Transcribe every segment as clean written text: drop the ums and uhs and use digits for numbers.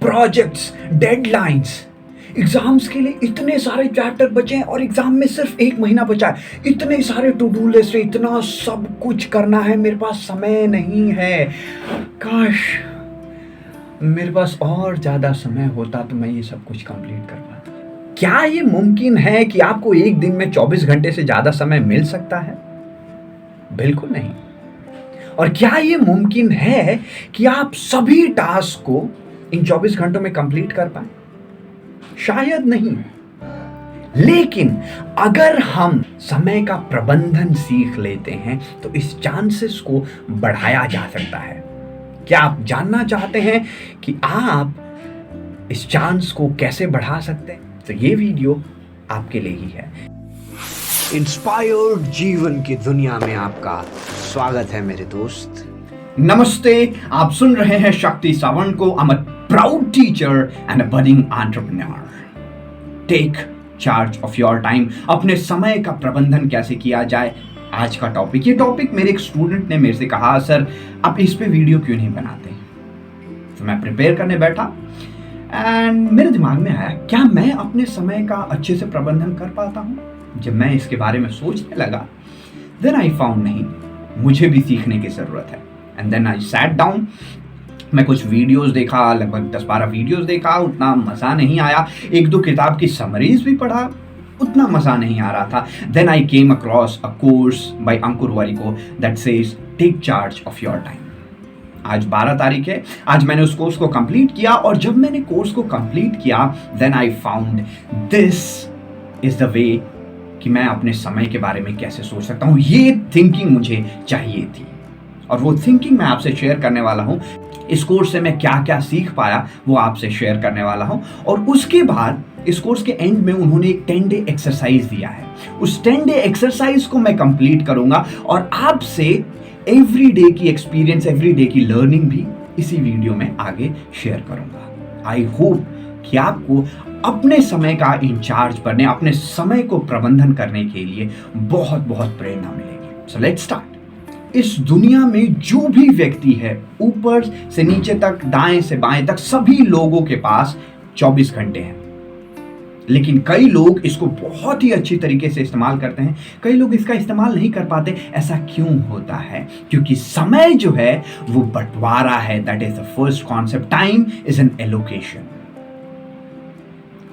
Projects, deadlines, exams के लिए इतने सारे चैप्टर बचे हैं और एग्जाम में सिर्फ 1 महीना बचा है। इतने सारे टू डू लिस्ट है, इतना सब कुछ करना है, मेरे पास समय नहीं है। काश मेरे पास और ज़्यादा समय होता तो मैं ये सब कुछ कंप्लीट कर पाता। क्या ये मुमकिन है कि आपको एक दिन में 24 घंटे से ज़्यादा समय मिल सकता है? बिल्कुल नहीं। और क्या ये मुमकिन है कि आप सभी टास्क को इन 24 घंटों में कंप्लीट कर पाए? शायद नहीं। लेकिन अगर हम समय का प्रबंधन सीख लेते हैं तो इस चांसेस को बढ़ाया जा सकता है। क्या आप जानना चाहते हैं कि आप इस चांस को कैसे बढ़ा सकते हैं? तो ये वीडियो आपके लिए ही है। इंस्पायर्ड जीवन की दुनिया में आपका स्वागत है मेरे दोस्त। नमस्ते, आप सुन रहे हैं शक्ति सावंत को। I am a proud teacher and a budding entrepreneur. Take charge of your time. अपने समय का प्रबंधन कैसे किया जाए, आज का टॉपिक। ये टॉपिक मेरे एक स्टूडेंट ने मेरे से कहा, सर आप इस पे वीडियो क्यों नहीं बनाते? तो मैं प्रिपेयर करने बैठा एंड मेरे दिमाग में आया, क्या मैं अपने समय का अच्छे से प्रबंधन कर पाता हूँ? जब मैं इसके बारे में सोचने लगा, देन आई फाउंड नहीं, मुझे भी सीखने की जरूरत है। And then I sat down. मैं कुछ वीडियोस देखा, लगभग 10-12 वीडियोस देखा, उतना मज़ा नहीं आया। 1-2 किताब की समरीज भी पढ़ा, उतना मज़ा नहीं आ रहा था। Then I came across a course by Ankur Warikoo that says take charge of your time. आज 12 तारीख है। आज मैंने उस कोर्स को कंप्लीट किया और जब मैंने कोर्स को कंप्लीट किया, then I found this is the way कि मैं अपने समय के बारे में कैसे सोच सकता हूँ। ये थिंकिंग मुझे चाहिए थी और वो थिंकिंग मैं आपसे शेयर करने वाला हूँ। इस कोर्स से मैं क्या क्या सीख पाया वो आपसे शेयर करने वाला हूँ। और उसके बाद इस कोर्स के एंड में उन्होंने एक 10 डे एक्सरसाइज दिया है। उस 10 डे एक्सरसाइज को मैं कंप्लीट करूंगा और आपसे एवरी डे की एक्सपीरियंस, एवरी डे की लर्निंग भी इसी वीडियो में आगे शेयर करूंगा। आई होप कि आपको अपने समय का इंचार्ज बनने, अपने समय को प्रबंधन करने के लिए बहुत बहुत प्रेरणा मिलेगी। So let's start. इस दुनिया में जो भी व्यक्ति है, ऊपर से नीचे तक, दाएं से बाएं तक, सभी लोगों के पास 24 घंटे हैं। लेकिन कई लोग इसको बहुत ही अच्छी तरीके से इस्तेमाल करते हैं, कई लोग इसका इस्तेमाल नहीं कर पाते। ऐसा क्यों होता है? क्योंकि समय जो है वो बंटवारा है। That is the first concept. Time is an allocation.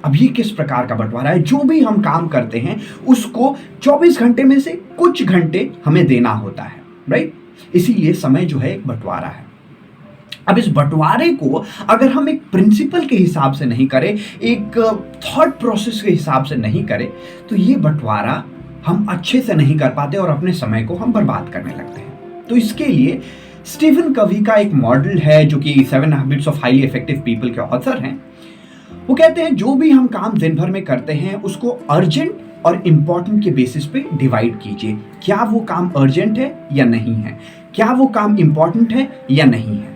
अब ये किस प्रकार का बंटवारा है? जो भी हम काम करते हैं उसको 24 घंटे में से कुछ घंटे हमें देना होता है, राइट? इसीलिए समय जो है एक बंटवारा है। अब इस बंटवारे को अगर हम एक प्रिंसिपल के हिसाब से नहीं करें, एक थॉट प्रोसेस के हिसाब से नहीं करें, तो ये बंटवारा हम अच्छे से नहीं कर पाते और अपने समय को हम बर्बाद करने लगते हैं। तो इसके लिए स्टीफन कवी का एक मॉडल है जो कि 7 habits of highly effective people के ऑथर हैं। वो कहते हैं जो भी हम काम दिन भर में करते हैं उसको अर्जेंट और इम्पॉर्टेंट के बेसिस पे डिवाइड कीजिए। क्या वो काम अर्जेंट है या नहीं है? क्या वो काम इम्पॉर्टेंट है या नहीं है?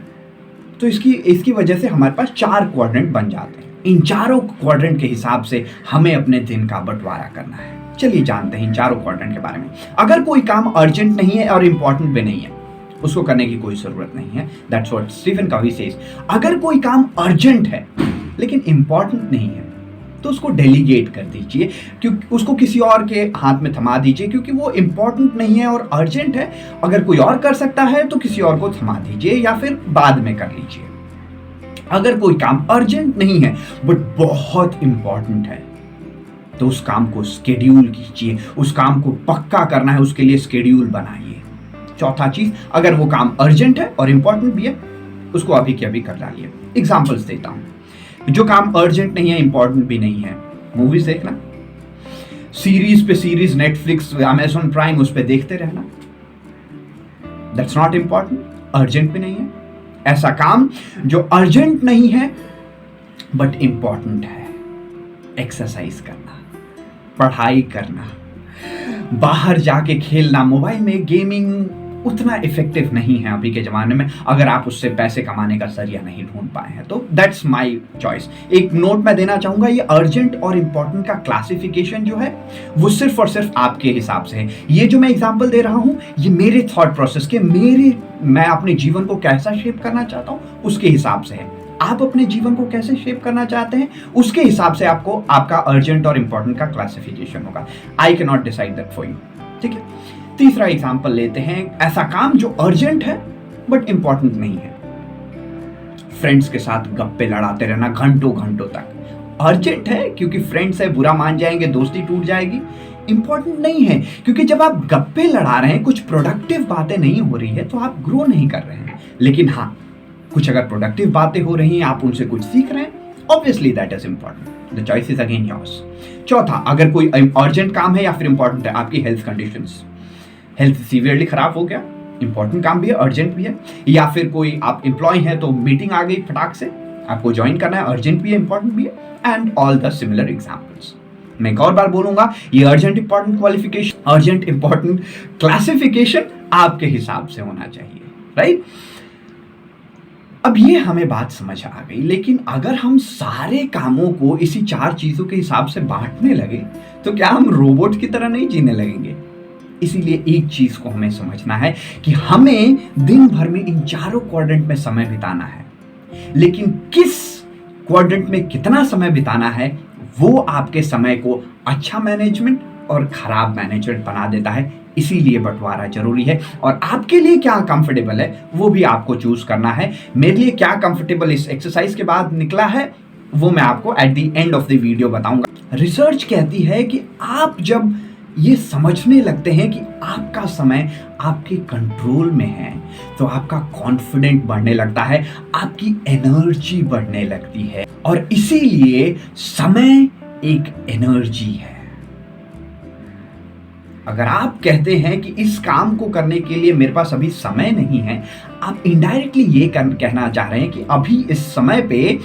तो इसकी वजह से हमारे पास 4 क्वाड्रेंट बन जाते हैं। इन चारों क्वाड्रेंट के हिसाब से हमें अपने दिन का बंटवारा करना है। चलिए जानते हैं इन चारों क्वाड्रेंट के बारे में। अगर कोई काम अर्जेंट नहीं है और इम्पॉर्टेंट भी नहीं है, उसको करने की कोई जरूरत नहीं है। दैट्स व्हाट स्टीफन कवी सेज। अगर कोई काम अर्जेंट है लेकिन इम्पॉर्टेंट नहीं है तो उसको डेलीगेट कर दीजिए, क्योंकि उसको किसी और के हाथ में थमा दीजिए, क्योंकि वो इम्पॉर्टेंट नहीं है और अर्जेंट है। अगर कोई और कर सकता है तो किसी और को थमा दीजिए या फिर बाद में कर लीजिए। अगर कोई काम अर्जेंट नहीं है बट बहुत इंपॉर्टेंट है तो उस काम को स्केड्यूल कीजिए। उस काम को पक्का करना है, उसके लिए स्केड्यूल बनाइए। चौथा चीज, अगर वो काम अर्जेंट है और इंपॉर्टेंट भी है उसको अभी के अभी कर डालिए। एग्जाम्पल्स देता हूं। जो काम अर्जेंट नहीं है, इंपॉर्टेंट भी नहीं है, मूवीज देखना, सीरीज पे सीरीज, नेटफ्लिक्स, अमेज़न प्राइम, उस पे देखते रहना, दैट्स नॉट इंपॉर्टेंट, अर्जेंट भी नहीं है। ऐसा काम जो अर्जेंट नहीं है बट इंपॉर्टेंट है, एक्सरसाइज करना, पढ़ाई करना, बाहर जाके खेलना। मोबाइल में गेमिंग उतना इफेक्टिव नहीं है अभी के ज़माने में, अगर आप उससे पैसे कमाने का जरिया नहीं ढूंढ पाए हैं तो दैट्स माय चॉइस। एक नोट मैं देना चाहूँगा, ये अर्जेंट और इम्पॉर्टेंट का क्लासिफिकेशन जो है वो सिर्फ और सिर्फ आपके हिसाब से है। ये जो मैं एग्जांपल दे रहा हूँ ये मेरे थॉट प्रोसेस के, मैं अपने जीवन को कैसा शेप करना चाहता हूँ उसके हिसाब से है। आप अपने जीवन को कैसे शेप करना चाहते हैं, उसके हिसाब से आपको आपका अर्जेंट और इंपॉर्टेंट का क्लासिफिकेशन होगा। I can not decide that for you. ठीक है, तीसरा एग्जाम्पल लेते हैं, ऐसा काम जो अर्जेंट है बट इंपॉर्टेंट नहीं है। फ्रेंड्स के साथ गप्पे लड़ाते रहना घंटों घंटों तक, अर्जेंट है क्योंकि फ्रेंड्स है, बुरा मान जाएंगे, दोस्ती टूट जाएगी। इंपॉर्टेंट नहीं है क्योंकि जब आप गप्पे लड़ा रहे हैं, कुछ प्रोडक्टिव बातें नहीं हो रही है, तो आप ग्रो नहीं कर रहे हैं। लेकिन हाँ, कुछ अगर प्रोडक्टिव बातें हो रही हैं, आप उनसे कुछ सीख रहे हैं, obviously that is important. The choice is again yours. चौथा, अगर कोई अर्जेंट काम है या फिर इंपॉर्टेंट है, आपकी हेल्थ कंडीशंस, हेल्थ सीवियरली खराब हो गया, इंपॉर्टेंट काम भी है, अर्जेंट भी है। या फिर कोई आप एम्प्लॉय हैं तो मीटिंग आ गई फटाक से, आपको ज्वाइन करना है, अर्जेंट भी है, इंपॉर्टेंट भी है, and all the similar examples. मैं एक और बार बोलूंगा, ये urgent important qualification, urgent important classification आपके हिसाब से होना चाहिए, राइट? अब ये हमें बात समझ आ गई, लेकिन अगर हम सारे कामों को इसी 4 चीजों के हिसाब से बांटने लगे तो क्या हम रोबोट की तरह नहीं जीने लगेंगे? इसीलिए एक चीज को हमें समझना है कि हमें दिन भर में इन चारों क्वाड्रेंट में समय बिताना है, लेकिन किस क्वाड्रेंट में कितना समय बिताना है वो आपके समय को अच्छा मैनेजमेंट और खराब मैनेजमेंट बना देता है। इसीलिए बंटवारा जरूरी है, और आपके लिए क्या कंफर्टेबल है वो भी आपको चूज करना है। मेरे लिए क्या कंफर्टेबल इस एक्सरसाइज के बाद निकला है वो मैं आपको at the end of the video बताऊंगा। रिसर्च कहती है कि आप जब ये समझने लगते हैं कि आपका समय आपके कंट्रोल में है, तो आपका कॉन्फिडेंट बढ़ने लगता है, आपकी एनर्जी बढ़ने लगती है, और इसीलिए समय एक एनर्जी है। अगर आप कहते हैं कि इस काम को करने के लिए मेरे पास अभी समय नहीं है, आप इनडायरेक्टली ये कहना चाह रहे हैं कि अभी इस समय पे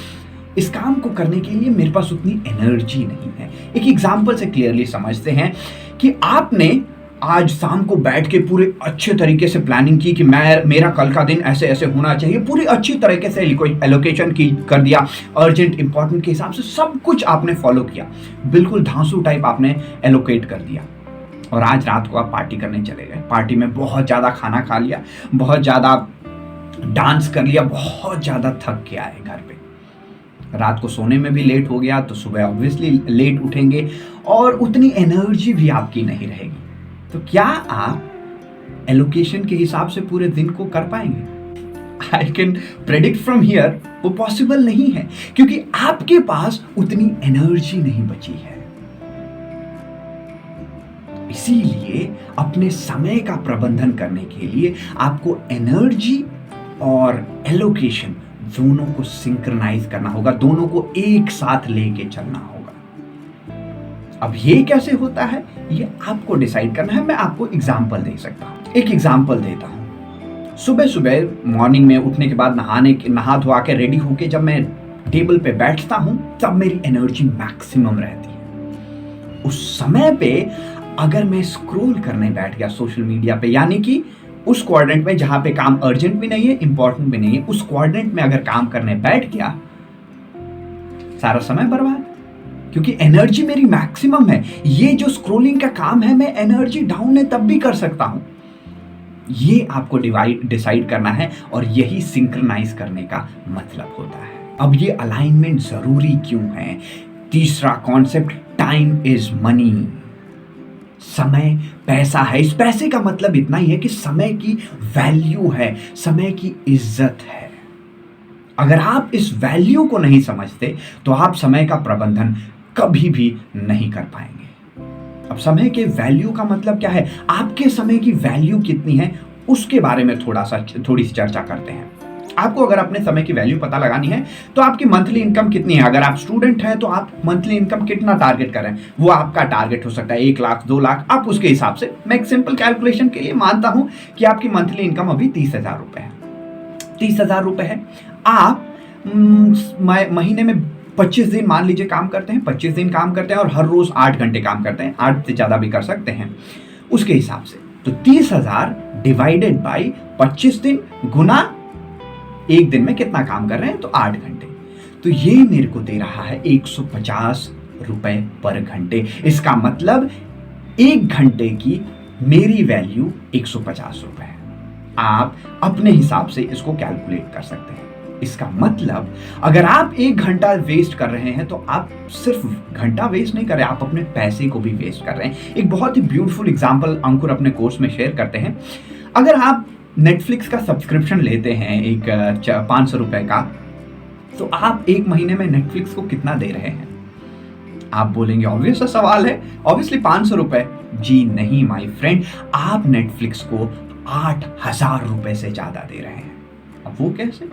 इस काम को करने के लिए मेरे पास उतनी एनर्जी नहीं है। एक एग्जाम्पल से क्लियरली समझते हैं कि आपने आज शाम को बैठ के पूरे अच्छे तरीके से प्लानिंग की कि मेरा कल का दिन ऐसे ऐसे होना चाहिए, पूरी अच्छी तरीके से एलोकेशन कर दिया, अर्जेंट इंपॉर्टेंट के हिसाब से सब कुछ आपने फॉलो किया, बिल्कुल धांसू टाइप आपने एलोकेट कर दिया। और आज रात को आप पार्टी करने चले गए, पार्टी में बहुत ज़्यादा खाना खा लिया, बहुत ज़्यादा डांस कर लिया, बहुत ज़्यादा थक के आए घर पे, रात को सोने में भी लेट हो गया, तो सुबह ऑब्वियसली लेट उठेंगे और उतनी एनर्जी भी आपकी नहीं रहेगी। तो क्या आप एलोकेशन के हिसाब से पूरे दिन को कर पाएंगे? I can predict from here वो पॉसिबल नहीं है, क्योंकि आपके पास उतनी एनर्जी नहीं बची है। इसीलिए अपने समय का प्रबंधन करने के लिए आपको एनर्जी और एलोकेशन दोनों को सिंक्रनाइज करना होगा, दोनों को एक साथ लेके चलना होगा। अब ये कैसे होता है ये आपको डिसाइड करना है। मैं आपको एग्जांपल दे सकता हूं, एक एग्जांपल देता हूं। सुबह सुबह मॉर्निंग में उठने के बाद नहा धोआ के रेडी होके जब मैं टेबल पे बैठता हूं, तब मेरी एनर्जी मैक्सिमम रहती है। उस समय पे अगर मैं स्क्रॉल करने बैठ गया सोशल मीडिया पे, यानी कि उस क्वाड्रेंट में जहां पे काम अर्जेंट भी नहीं है, इंपॉर्टेंट भी नहीं है, उस क्वाड्रेंट में अगर काम करने बैठ गया, सारा समय बर्बाद, क्योंकि एनर्जी मेरी मैक्सिमम है। ये जो स्क्रॉलिंग का काम है, मैं एनर्जी डाउन है तब भी कर सकता हूं। ये आपको डिसाइड करना है, और यही सिंक्रनाइज करने का मतलब होता है। अब ये अलाइनमेंट जरूरी क्यों है? तीसरा कॉन्सेप्ट, टाइम इज मनी। समय पैसा है। इस पैसे का मतलब इतना ही है कि समय की वैल्यू है, समय की इज्जत है। अगर आप इस वैल्यू को नहीं समझते तो आप समय का प्रबंधन कभी भी नहीं कर पाएंगे। अब समय के वैल्यू का मतलब क्या है? आपके समय की वैल्यू कितनी है उसके बारे में थोड़ी सी चर्चा करते हैं। आपको अगर अपने समय की वैल्यू पता लगानी है तो आपकी मंथली इनकम कितनी है। अगर आप स्टूडेंट हैं तो आप मंथली इनकम कितना टारगेट करें, वो आपका टारगेट हो सकता है 1 लाख 2 लाख। आप उसके हिसाब से, मैं एक सिंपल कैलकुलेशन के लिए मानता हूं कि आपकी मंथली इनकम अभी 30,000 रुपए है। 30,000 रुपए है। आप महीने में 25 दिन मान लीजिए काम करते हैं, 25 दिन काम करते हैं और हर रोज 8 घंटे काम करते हैं, 8 से ज्यादा भी कर सकते हैं उसके हिसाब से। तो 30,000 डिवाइडेड बाई 25 दिन गुना एक दिन में कितना काम कर रहे हैं, तो 8 घंटे। तो ये मेरे को दे रहा है 150 रुपए पर घंटे। इसका मतलब 1 घंटे की मेरी वैल्यू 150 रुपए है। आप अपने हिसाब से इसको कैलकुलेट कर सकते हैं। इसका मतलब अगर आप 1 घंटा वेस्ट कर रहे हैं तो आप सिर्फ घंटा वेस्ट नहीं कर रहे, आप अपने पैसे को भी वेस्ट कर रहे हैं। एक बहुत ही ब्यूटीफुल एग्जांपल अंकुर अपने कोर्स में शेयर करते हैं। अगर आप नेटफ्लिक्स का सब्सक्रिप्शन लेते हैं एक 500 रुपए का, तो आप 1 महीने में नेटफ्लिक्स को कितना दे रहे हैं? आप बोलेंगे ऑब्वियस सा सवाल है, ऑब्वियसली 500 रुपए। जी नहीं माय फ्रेंड, आप नेटफ्लिक्स को 8,000 रुपए से ज्यादा दे रहे हैं। अब वो कैसे?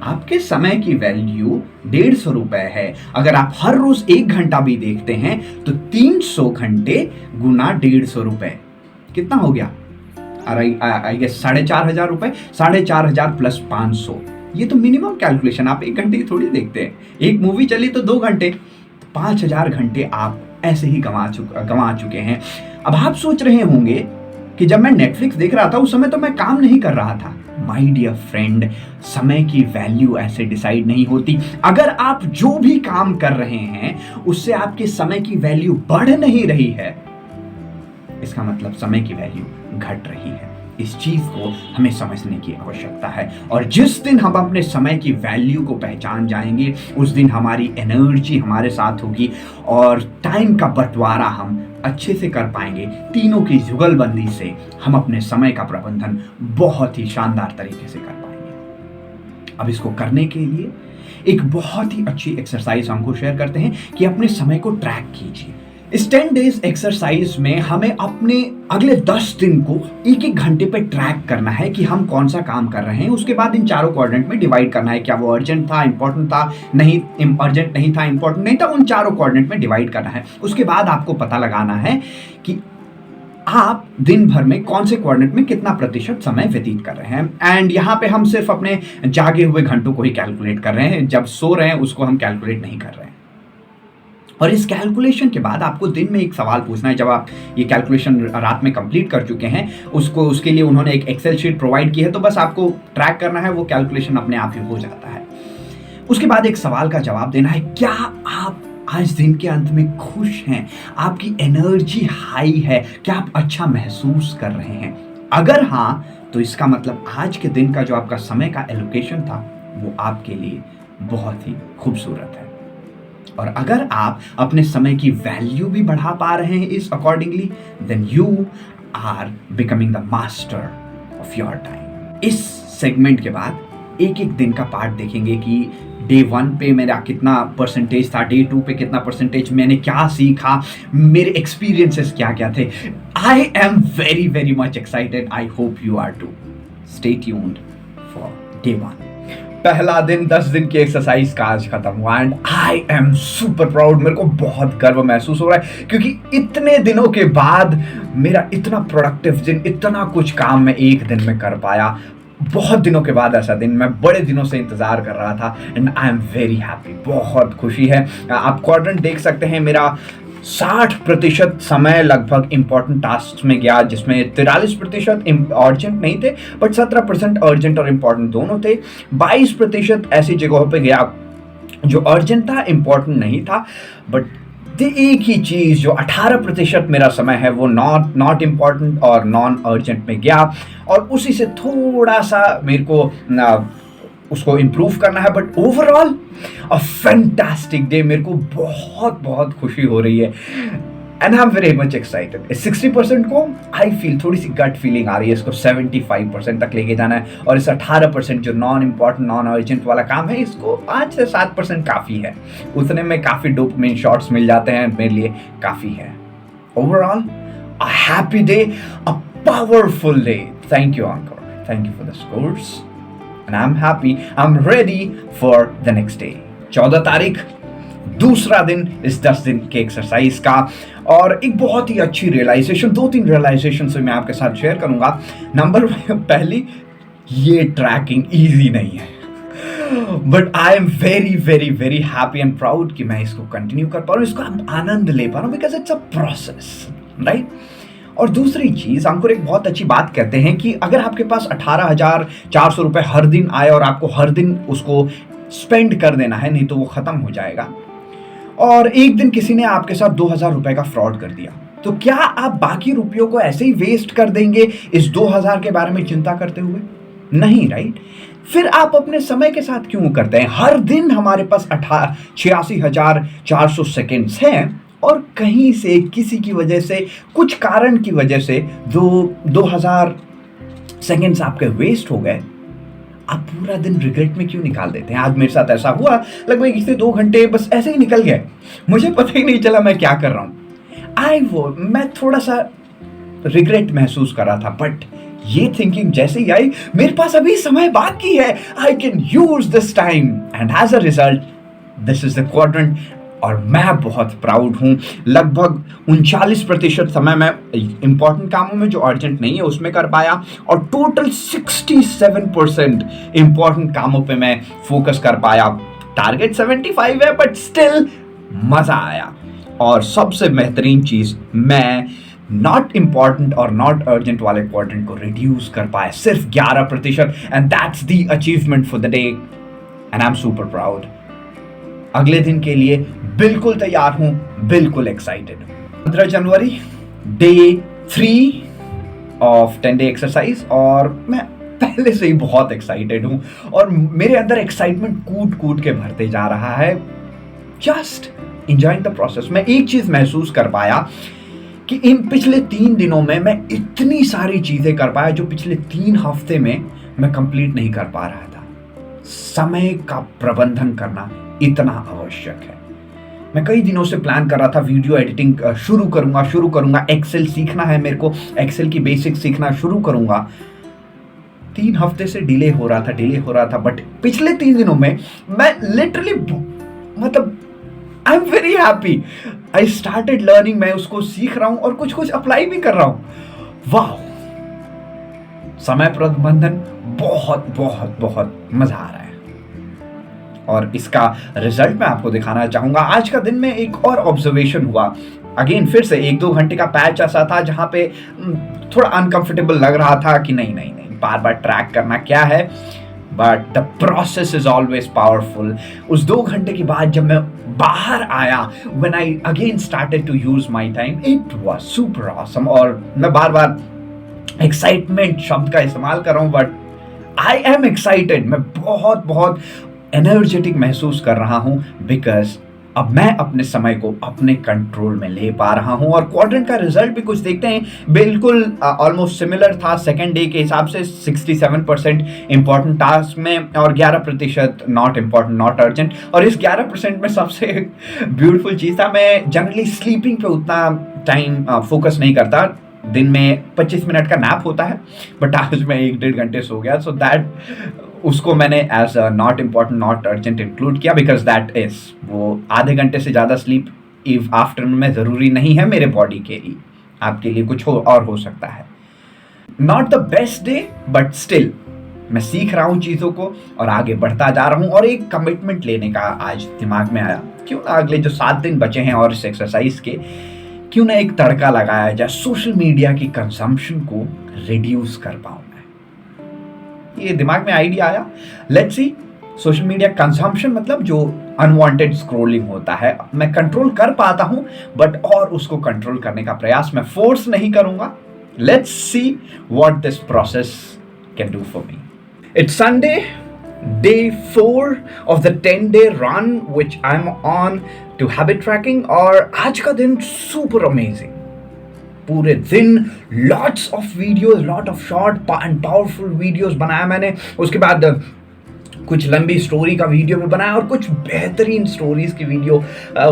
आपके समय की वैल्यू 150 रुपए है। अगर आप हर रोज 1 घंटा भी देखते हैं तो 300 घंटे गुना 150 रुपए कितना हो गया? आई गेस 4,500 रुपए। 4,500 प्लस 500, ये तो मिनिमम कैलकुलेशन। आप 1 घंटे की थोड़ी देखते हैं, एक मूवी चली तो 2 घंटे, तो 5,000 घंटे आप ऐसे ही गंवा चुके हैं। अब आप सोच रहे होंगे कि जब मैं नेटफ्लिक्स देख रहा था उस समय तो मैं काम नहीं कर रहा था। माय डियर फ्रेंड, समय की वैल्यू ऐसे डिसाइड नहीं होती। अगर आप जो भी काम कर रहे हैं उससे आपके समय की वैल्यू बढ़ नहीं रही है, इसका मतलब समय की वैल्यू घट रही है। इस चीज को हमें समझने की आवश्यकता है, और जिस दिन हम अपने समय की वैल्यू को पहचान जाएंगे उस दिन हमारी एनर्जी हमारे साथ होगी और टाइम का बंटवारा हम अच्छे से कर पाएंगे। तीनों की जुगलबंदी से हम अपने समय का प्रबंधन बहुत ही शानदार तरीके से कर पाएंगे। अब इसको करने के लिए एक बहुत ही अच्छी एक्सरसाइज हमको शेयर करते हैं कि अपने समय को ट्रैक कीजिए। इस 10 डेज एक्सरसाइज में हमें अपने अगले 10 दिन को 1-1 घंटे पे ट्रैक करना है कि हम कौन सा काम कर रहे हैं। उसके बाद इन चारों क्वाड्रेंट में डिवाइड करना है, क्या वो अर्जेंट था, इंपॉर्टेंट था, नहीं अर्जेंट नहीं था, इंपॉर्टेंट नहीं था, उन चारों क्वाड्रेंट में डिवाइड करना है। उसके बाद आपको पता लगाना है कि आप दिन भर में कौन से क्वाड्रेंट में कितना प्रतिशत समय व्यतीत कर रहे हैं। एंड यहाँ पे हम सिर्फ अपने जागे हुए घंटों को ही कैलकुलेट कर रहे हैं, जब सो रहे हैं उसको हम कैलकुलेट नहीं कर रहे हैं। और इस कैलकुलेशन के बाद आपको दिन में एक सवाल पूछना है। जब आप ये कैलकुलेशन रात में कंप्लीट कर चुके हैं, उसके लिए उन्होंने एक एक्सेल शीट प्रोवाइड की है, तो बस आपको ट्रैक करना है, वो कैलकुलेशन अपने आप ही हो जाता है। उसके बाद एक सवाल का जवाब देना है, क्या आप आज दिन के अंत में खुश हैं? आपकी एनर्जी हाई है? क्या आप अच्छा महसूस कर रहे हैं? अगर हाँ, तो इसका मतलब आज के दिन का जो आपका समय का एलोकेशन था वो आपके लिए बहुत ही खूबसूरत है। और अगर आप अपने समय की वैल्यू भी बढ़ा पा रहे हैं इस accordingly, then you are becoming the master of your time. इस सेगमेंट के बाद एक एक दिन का पार्ट देखेंगे कि डे 1 पे मेरा कितना परसेंटेज था, डे 2 पे कितना परसेंटेज, मैंने क्या सीखा, मेरे एक्सपीरियंसेस क्या क्या थे। I am very very much excited, I hope you are too. Stay tuned for day 1। पहला दिन 10 दिन की एक्सरसाइज का आज खत्म हुआ and I am super proud. मेरे को बहुत गर्व महसूस हो रहा है क्योंकि इतने दिनों के बाद मेरा इतना प्रोडक्टिव दिन, इतना कुछ काम मैं एक दिन में कर पाया। बहुत दिनों के बाद ऐसा दिन मैं बड़े दिनों से इंतजार कर रहा था and I am very happy. बहुत खुशी है। आप क्वाड्रेंट देख सकते हैं, मेरा 60% समय लगभग इंपॉर्टेंट टास्क में गया, जिसमें 43% अर्जेंट नहीं थे बट 17% अर्जेंट और इंपॉर्टेंट दोनों थे। 22% ऐसी जगहों पे गया जो अर्जेंट था, इंपॉर्टेंट नहीं था, बट एक ही चीज जो 18% मेरा समय है वो नॉट इंपॉर्टेंट और नॉन अर्जेंट में गया, और उसी से थोड़ा सा मेरे को उसको इम्प्रूव करना है। But overall a fantastic day. मेरे को बहुत बहुत खुशी हो रही है and I am very much excited. 60% को आई फील थोड़ी सी गट फीलिंग आ रही है, इसको 75% तक लेके जाना है, और इस 18% जो नॉन इम्पॉर्टेंट नॉन अर्जेंट वाला काम है, इसको 5 से 7% काफ़ी है। उतने में काफ़ी डोपामाइन शॉट्स मिल जाते हैं, मेरे लिए काफ़ी है। Overall a happy day, a powerful day. Thank you uncle, thank you for the scores and I'm happy, I'm ready for the next day। 14 तारीख, दूसरा दिन इस 10 दिन के एक्सरसाइज का, और एक बहुत ही अच्छी रियलाइजेशन, 2-3 रियलाइजेशन से मैं आपके साथ शेयर करूंगा। नंबर पहली, ये ट्रैकिंग इजी नहीं है, but I am very very very happy and proud कि मैं इसको कंटिन्यू कर पा रहा हूँ, इसको आनंद ले पा रहा हूँ, because it's a process, right. और दूसरी चीज, अंकुर एक बहुत अच्छी बात कहते हैं कि अगर आपके पास 18,400 रुपए हर दिन आए और आपको हर दिन उसको स्पेंड कर देना है, नहीं तो वो खत्म हो जाएगा, और एक दिन किसी ने आपके साथ 2,000 रुपए का फ्रॉड कर दिया, तो क्या आप बाकी रुपयों को ऐसे ही वेस्ट कर देंगे इस 2,000 के बारे में चिंता करते हुए? नहीं, राइट। फिर आप अपने समय के साथ क्यों करते हैं? हर दिन हमारे पास 86,400 सेकेंड्स हैं और कहीं से किसी की वजह से, कुछ कारण की वजह से 2000 सेकेंड्स आपके वेस्ट हो गए। आप पूरा दिन रिग्रेट में क्यों निकाल देते हैं? आज मेरे साथ ऐसा हुआ, लगभग इससे 2 घंटे बस ऐसे ही निकल गए, मुझे पता ही नहीं चला मैं क्या कर रहा हूँ। मैं थोड़ा सा रिग्रेट महसूस कर रहा था, बट ये थिंकिंग जैसे ही आई, मेरे पास अभी समय बाकी है, I can use this time, and as a result this is the quadrant. और मैं बहुत प्राउड हूँ। लगभग 39% समय मैं इंपॉर्टेंट कामों में जो अर्जेंट नहीं है उसमें कर पाया, और टोटल 67% इंपॉर्टेंट कामों पे मैं फोकस कर पाया। टारगेट 75 है, बट स्टिल मजा आया। और सबसे बेहतरीन चीज, मैं नॉट इंपॉर्टेंट और नॉट अर्जेंट वाले क्वाड्रेंट को रिड्यूस कर पाया, सिर्फ 11%, and that's the achievement for the day, and I am super proud. अगले दिन के लिए बिल्कुल तैयार हूं, बिल्कुल excited. 15 January, day 3 of 10 day exercise, और मैं पहले से ही बहुत एक्साइटेड हूं, और मेरे अंदर एक्साइटमेंट कूट कूट के भरते जा रहा है। Just enjoying the process. मैं एक चीज महसूस कर पाया कि इन पिछले 3 दिनों में मैं इतनी सारी चीजें कर पाया जो पिछले 3 हफ्ते में मैं कंप्लीट नहीं कर पा रहा था। समय का प्रबंधन करना इतना आवश्यक है। मैं कई दिनों से प्लान कर रहा था, वीडियो एडिटिंग शुरू करूंगा, एक्सेल सीखना है मेरे को, एक्सेल की बेसिक सीखना शुरू करूंगा। 3 हफ्ते से डिले हो रहा था, बट पिछले 3 दिनों में मैं लिटरली, मतलब आई am very happy. I started learning, मैं उसको सीख रहा हूं और कुछ अप्लाई भी कर रहा हूं। वाह, समय प्रबंधन बहुत बहुत बहुत मजा आ रहा है, और इसका रिजल्ट मैं आपको दिखाना चाहूंगा। आज का दिन में एक और ऑब्जर्वेशन हुआ, अगेन फिर से 1-2 घंटे का पैच ऐसा था जहां पे थोड़ा अनकंफर्टेबल लग रहा था कि नहीं बार बार ट्रैक करना क्या है, but the process is always powerful. उस 2 घंटे के बाद जब मैं बाहर आया, when I again started to use my time, it was super awesome. और मैं बार बार एक्साइटमेंट शब्द का इस्तेमाल कर रहा हूं, बट आई एम एक्साइटेड। मैं बहुत बहुत एनर्जेटिक महसूस कर रहा हूं, बिकॉज अब मैं अपने समय को अपने कंट्रोल में ले पा रहा हूं। और क्वाड्रेंट का रिजल्ट भी कुछ देखते हैं, बिल्कुल ऑलमोस्ट सिमिलर था सेकेंड डे के हिसाब से। 67% इंपॉर्टेंट टास्क में और 11% नॉट इंपॉर्टेंट नॉट अर्जेंट। और इस 11% में सबसे ब्यूटीफुल चीज़ था, मैं जनरली स्लीपिंग पे उतना टाइम फोकस नहीं करता। दिन में 25 मिनट का नैप होता है, बट आज मैं 1-1.5 घंटे सो गया, सो दैट उसको मैंने as a not important not urgent include किया, बिकॉज दैट इज, वो आधे घंटे से ज़्यादा स्लीप इव आफ्टरनून में ज़रूरी नहीं है मेरे बॉडी के लिए, आपके लिए कुछ और हो सकता है। Not the best day, but still मैं सीख रहा हूँ चीज़ों को और आगे बढ़ता जा रहा हूँ। और एक कमिटमेंट लेने का आज दिमाग में आया, क्यों ना अगले जो 7 दिन बचे हैं और इस एक्सरसाइज के, क्यों ना एक तड़का लगाया जाए, सोशल मीडिया की कंजम्पशन को रिड्यूस कर पाऊँ मैं। ये दिमाग में आइडिया आया। Let's see, social media consumption मतलब जो अनवांटेड स्क्रॉलिंग होता है, मैं कंट्रोल कर पाता हूं, बट और उसको कंट्रोल करने का प्रयास मैं फोर्स नहीं करूंगा। Let's see what this process can do for me. It's Sunday, day 4 of the 10-day run which I'm on to habit tracking, और आज का दिन super amazing। पूरे दिन lots of videos, lot of short and powerful videos बनाया मैंने। उसके बाद कुछ लंबी स्टोरी का वीडियो भी बनाया और कुछ बेहतरीन स्टोरीज की वीडियो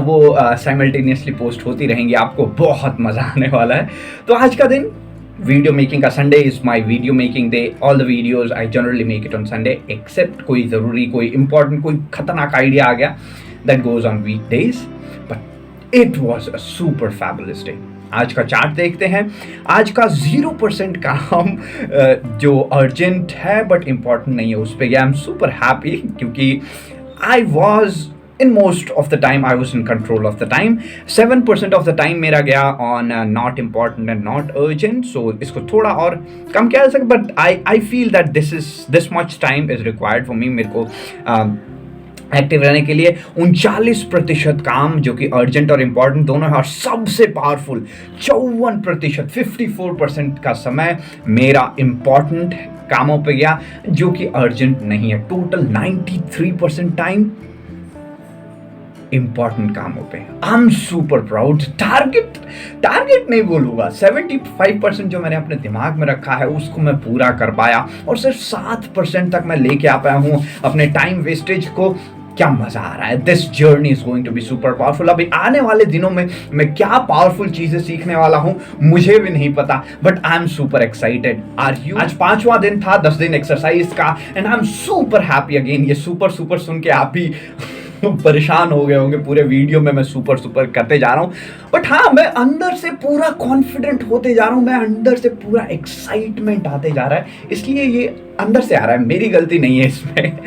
वो साइमल्टेनियसली पोस्ट होती रहेंगी, आपको बहुत मजा आने वाला है। तो आज का दिन वीडियो मेकिंग का, Sunday is my video making day. All the videos I generally make it on Sunday, except कोई ज़रूरी, कोई इंपॉर्टेंट, कोई खतरनाक आइडिया आ गया that goes on week days, but it was a super fabulous day. आज का चार्ट देखते हैं। आज का 0% काम जो अर्जेंट है बट इम्पॉर्टेंट नहीं है, उस पर आई एम सुपर हैप्पी, क्योंकि I was in most of the time I was in control of the time। 7% of the time मेरा गया on not important and not urgent, so इसको थोड़ा और कम किया जा सकता, but I feel that this much time is required for me। मेरे को एक्टिव रहने के लिए 39% काम जो कि अर्जेंट और इंपॉर्टेंट दोनों है, और सबसे पावरफुल 54%, 54% का समय मेरा इंपॉर्टेंट कामों पे गया जो कि अर्जेंट नहीं है। टोटल 93% टाइम इंपॉर्टेंट कामों पे। आई एम सुपर प्राउड। टारगेट नहीं बोलूंगा, 75% जो मैंने अपने दिमाग में रखा है उसको मैं पूरा कर पाया, और सिर्फ 7% तक मैं लेके आ पाया हूं अपने टाइम वेस्टेज को। क्या मजा आ रहा है। This journey is going to be super powerful. अभी आने वाले दिनों में मैं क्या पावरफुल चीजें सीखने वाला हूं मुझे भी नहीं पता, but I am super excited. Are you? आज 5वां दिन था 10 दिन एक्सरसाइज का, and I am super happy again. ये सुपर सुपर सुन के आप भी परेशान हो गए होंगे। पूरे वीडियो में मैं सुपर सुपर करते जा रहा हूं, बट हाँ, मैं अंदर से पूरा कॉन्फिडेंट होते जा रहा हूं, मैं अंदर से पूरा एक्साइटमेंट आते जा रहा है, इसलिए ये अंदर से आ रहा है, मेरी गलती नहीं है इसमें।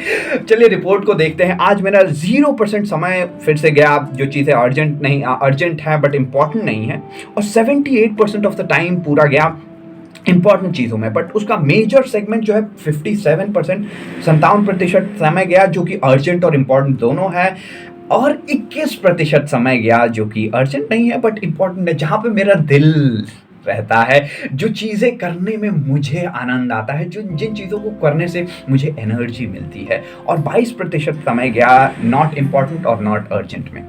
चलिए रिपोर्ट को देखते हैं। आज मेरा 0% समय फिर से गया, जो चीज़ें अर्जेंट है बट इंपॉर्टेंट नहीं है, और 78% ऑफ द टाइम पूरा गया इंपॉर्टेंट चीज़ों में, बट उसका मेजर सेगमेंट जो है 57%, 57% समय गया जो कि अर्जेंट और इंपॉर्टेंट दोनों है, और 21% समय गया जो कि अर्जेंट नहीं है बट इंपॉर्टेंट है, जहाँ पे मेरा दिल रहता है, जो चीज़ें करने में मुझे आनंद आता है, जो जिन चीज़ों को करने से मुझे एनर्जी मिलती है, और 22% समय गया नॉट इंपॉर्टेंट और नॉट अर्जेंट में।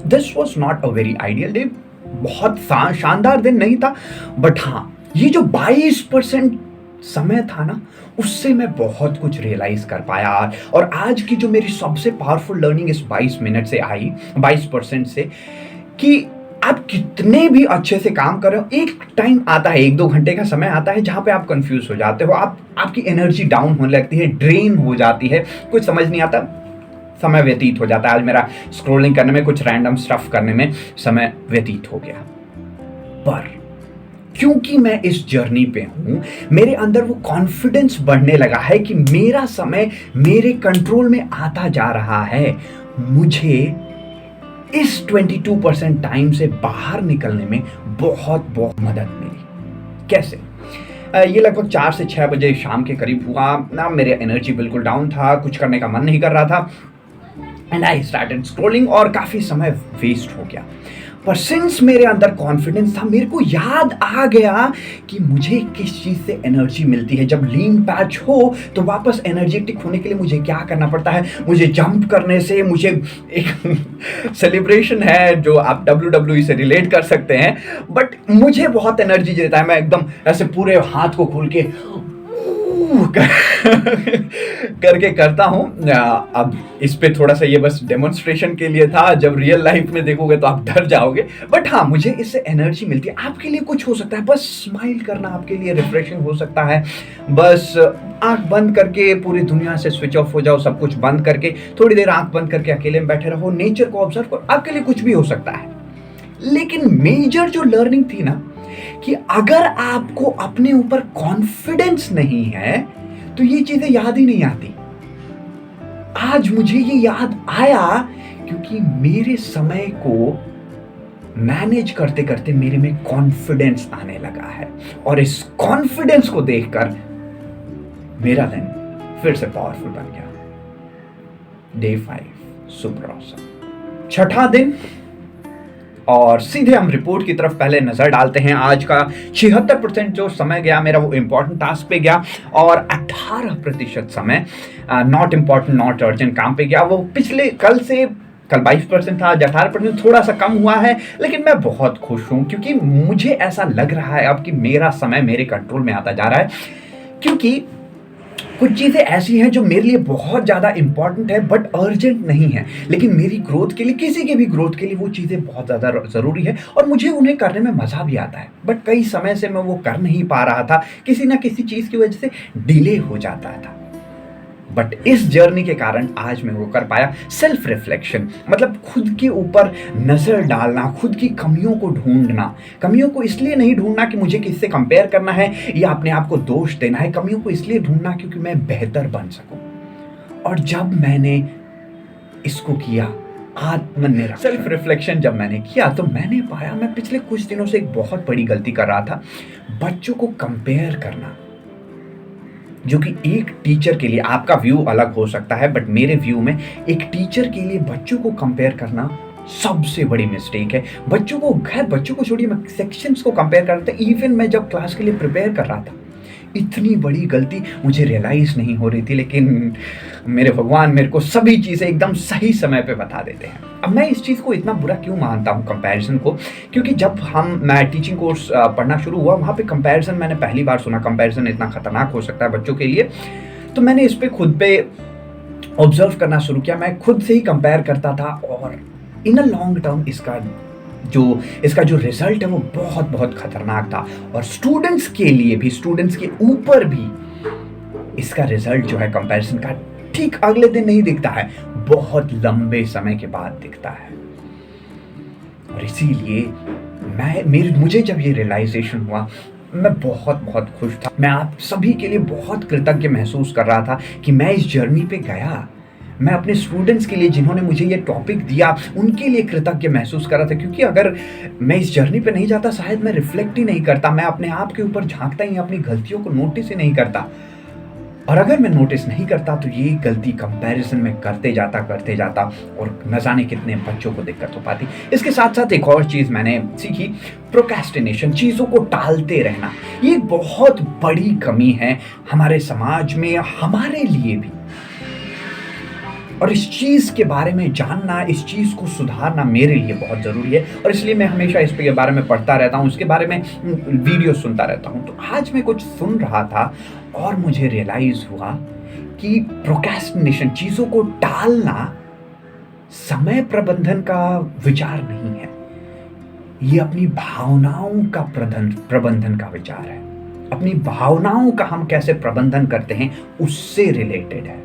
This was not a very ideal day, बहुत शानदार दिन नहीं था, बट हाँ, ये जो 22% समय था ना, उससे मैं बहुत कुछ रियलाइज कर पाया। और आज की जो मेरी सबसे पावरफुल लर्निंग इस 22 मिनट से आई, 22% से, कि आप कितने भी अच्छे से काम कर रहे हो, एक टाइम आता है, 1-2 घंटे का समय आता है जहां पे आप कंफ्यूज हो जाते हो, आपकी एनर्जी डाउन होने लगती है, ड्रेन हो जाती है, कुछ समझ नहीं आता, समय व्यतीत हो जाता है। आज मेरा स्क्रॉलिंग करने में, कुछ रैंडम स्टफ करने में समय व्यतीत हो गया, पर क्योंकि मैं इस जर्नी पे हूं, मेरे अंदर वो कॉन्फिडेंस बढ़ने लगा है कि मेरा समय मेरे कंट्रोल में आता जा रहा है। मुझे इस 22% टाइम से बाहर निकलने में बहुत बहुत मदद मिली। कैसे? ये लगभग 4 से 6 बजे शाम के करीब हुआ ना, मेरे एनर्जी बिल्कुल डाउन था, कुछ करने का मन नहीं कर रहा था, एंड आई स्टार्टेड स्क्रॉलिंग, और काफ़ी समय वेस्ट हो गया। पर सिंस मेरे अंदर कॉन्फिडेंस था, मेरे को याद आ गया कि मुझे किस चीज़ से एनर्जी मिलती है। जब लीन पैच हो तो वापस एनर्जेटिक होने के लिए मुझे क्या करना पड़ता है, मुझे जंप करने से, मुझे एक सेलिब्रेशन है जो आप WWE से रिलेट कर सकते हैं, बट मुझे बहुत एनर्जी देता है। मैं एकदम ऐसे पूरे हाथ को खोल के करके करता हूं। अब इस पे थोड़ा सा ये बस डेमोन्स्ट्रेशन के लिए था, जब रियल लाइफ में देखोगे तो आप डर जाओगे, बट हाँ, मुझे इससे एनर्जी मिलती है। आपके लिए कुछ हो सकता है, बस स्माइल करना आपके लिए रिफ्रेशिंग हो सकता है, बस आंख बंद करके पूरी दुनिया से स्विच ऑफ हो जाओ, सब कुछ बंद करके थोड़ी देर आंख बंद करके अकेले में बैठे रहो, नेचर को ऑब्जर्व करो, आपके लिए कुछ भी हो सकता है। लेकिन मेजर जो लर्निंग थी ना, कि अगर आपको अपने ऊपर कॉन्फिडेंस नहीं है तो ये चीजें याद ही नहीं आती। आज मुझे ये याद आया क्योंकि मेरे समय को मैनेज करते करते मेरे में कॉन्फिडेंस आने लगा है, और इस कॉन्फिडेंस को देखकर मेरा दिन फिर से पावरफुल बन गया। डे 5 सुपर ऑसम, 6वां दिन, और सीधे हम रिपोर्ट की तरफ पहले नजर डालते हैं। आज का 76% जो समय गया मेरा, वो इंपॉर्टेंट टास्क पे गया, और 18% समय नॉट इंपॉर्टेंट नॉट अर्जेंट काम पे गया। वो पिछले कल 22% था, आज 18%, थोड़ा सा कम हुआ है, लेकिन मैं बहुत खुश हूं क्योंकि मुझे ऐसा लग रहा है अब कि मेरा समय मेरे कंट्रोल में आता जा रहा है। क्योंकि कुछ चीज़ें ऐसी हैं जो मेरे लिए बहुत ज़्यादा इंपॉर्टेंट है बट अर्जेंट नहीं है, लेकिन मेरी ग्रोथ के लिए, किसी के भी ग्रोथ के लिए वो चीज़ें बहुत ज़्यादा ज़रूरी है, और मुझे उन्हें करने में मज़ा भी आता है। बट कई समय से मैं वो कर नहीं पा रहा था, किसी ना किसी चीज़ की वजह से डिले हो जाता था। बट इस जर्नी के कारण आज मैं वो कर पाया। सेल्फ रिफ्लेक्शन मतलब खुद के ऊपर नजर डालना, खुद की कमियों को ढूंढना। कमियों को इसलिए नहीं ढूंढना कि मुझे किससे कंपेयर करना है या अपने आप को दोष देना है, कमियों को इसलिए ढूंढना क्योंकि मैं बेहतर बन सकूं। और जब मैंने इसको किया, आत्मनिर्भर सेल्फ रिफ्लेक्शन जब मैंने किया, तो मैंने पाया मैं पिछले कुछ दिनों से एक बहुत बड़ी गलती कर रहा था, बच्चों को कंपेयर करना। जो कि एक टीचर के लिए, आपका व्यू अलग हो सकता है बट मेरे व्यू में एक टीचर के लिए बच्चों को कंपेयर करना सबसे बड़ी मिस्टेक है। बच्चों को, खैर बच्चों को छोड़िए, मैं सेक्शंस को कंपेयर करता, इवन मैं जब क्लास के लिए प्रिपेयर कर रहा था, इतनी बड़ी गलती मुझे रियलाइज नहीं हो रही थी, लेकिन मेरे भगवान मेरे को सभी चीज़ें एकदम सही समय पे बता देते हैं। अब मैं इस चीज़ को इतना बुरा क्यों मानता हूँ कंपैरिजन को, क्योंकि जब मैं टीचिंग कोर्स पढ़ना शुरू हुआ, वहाँ पे कंपैरिजन मैंने पहली बार सुना, कंपैरिजन इतना खतरनाक हो सकता है बच्चों के लिए। तो मैंने इस पे खुद पे ऑब्जर्व करना शुरू किया, मैं खुद से ही कंपेयर करता था, और इन अ लॉन्ग टर्म इसका जो रिजल्ट है वो बहुत बहुत खतरनाक था। और स्टूडेंट्स के लिए भी, स्टूडेंट्स के ऊपर भी इसका रिजल्ट जो है कंपैरिजन का, ठीक अगले दिन नहीं दिखता है, बहुत लंबे समय के बाद दिखता है। और इसीलिए मुझे जब ये रियलाइजेशन हुआ, मैं बहुत बहुत खुश था। मैं आप सभी के लिए बहुत कृतज्ञ महसूस कर रहा था कि मैं इस जर्नी पे गया। मैं अपने स्टूडेंट्स के लिए, जिन्होंने मुझे ये टॉपिक दिया, उनके लिए कृतज्ञ महसूस कर रहा था, क्योंकि अगर मैं इस जर्नी पे नहीं जाता, शायद मैं रिफ्लेक्ट ही नहीं करता, मैं अपने आप के ऊपर झांकता ही, अपनी गलतियों को नोटिस ही नहीं करता। और अगर मैं नोटिस नहीं करता तो ये गलती कंपैरिजन में करते जाता और न जाने कितने बच्चों को दिक्कत हो पाती। इसके साथ साथ एक और चीज़ मैंने सीखी, प्रोक्रेस्टिनेशन, चीज़ों को टालते रहना। ये एक बहुत बड़ी कमी है हमारे समाज में, हमारे लिए भी। और इस चीज़ के बारे में जानना, इस चीज़ को सुधारना मेरे लिए बहुत ज़रूरी है, और इसलिए मैं हमेशा इस के बारे में पढ़ता रहता हूँ, उसके बारे में वीडियो सुनता रहता हूँ। तो आज मैं कुछ सुन रहा था और मुझे रियलाइज़ हुआ कि प्रोक्रेस्टिनेशन, चीज़ों को टालना, समय प्रबंधन का विचार नहीं है, ये अपनी भावनाओं का प्रबंधन का विचार है। अपनी भावनाओं का हम कैसे प्रबंधन करते हैं, उससे रिलेटेड है।